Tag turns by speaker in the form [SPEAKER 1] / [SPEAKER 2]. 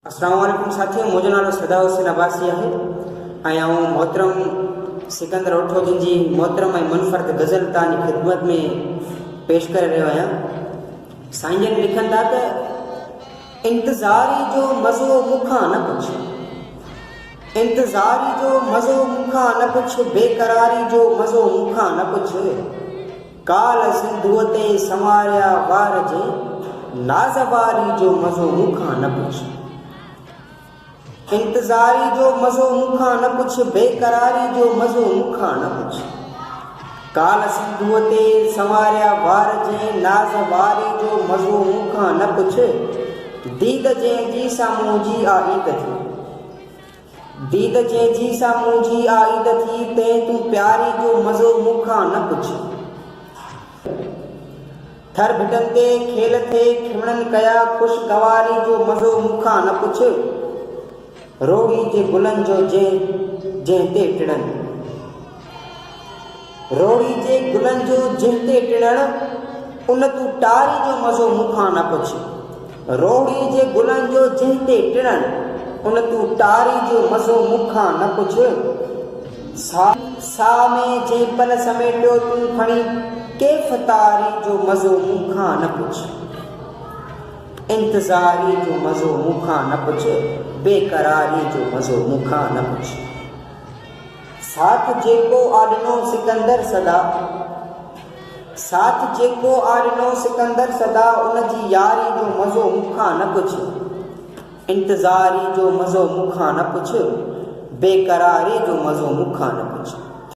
[SPEAKER 1] अस्सलाम वालेकुम साथियों, मुझो नालो सदा हुसैन अब्बासी है। आऊँ मोहतरम सिकंदर ओठोगिन जी मोहतरम ऐं मुनफरद गज़ल तव्हांजी ख़िदमत में पेश करे रहियो आहियां। साईं जन लिखनि था त इंतज़ारी जो मज़ो मूंखां न पुछ, इंतज़ारी जो मज़ो मूंखां न पुछ, बेकरारी जो मज़ो मूंखां न पुछ। काल सिंधुअ ते संवारिया वार जे, नाज़वारी जो मज़ो मूंखां न पुछ। इंतज़ारी जो मज़ो मूंखां न पुछ, बेकरारी जो मज़ो मूंखां न पुछ। काल सिंधुअ ते संवारिया वार जे, नाज़वारी जो मज़ो मूंखां न पुछ। दीद जंहिंजी साम्हूं जी आईद थी, दीद जंहिंजी साम्हूं जी आईद थी, तंहिं तूं प्यारी जो मज़ो मूंखां न पुछ। थर भिटनि ते खेल थे खिमणनि कया, ख़ुशगवारी जो मज़ो मूंखां न पुछ। रोड़ी जे गुलनि जो जंहिं ते टिणनि, रोड़ी जे गुलनि जो जंहिं ते टिणनि, उन तूं टारी जो मज़ो मूंखां न पुछ। रोड़ी जे गुलनि जो जंहिं ते टिणनि, उन तूं टारी जो मज़ो मूंखां न पुछ। साह में जंहिं पल समेटियो तूं खणी, कैफ़ तारी जो मज़ो मूंखां न पुछ। इंतज़ारी जो मज़ो मूंखां न पुछ, बेकरारी जो मज़ो मूंखां न पुछ। साथ जेको आॾिनो सिकंदर सदा, साथ जेको आॾिनो सिकंदर सदा, उनजी यारी जो मज़ो मूंखां न पुछ। इंतज़ारी जो मज़ो मूंखां न पुछ, बेकरारी जो मज़ो मूंखां न पुछ।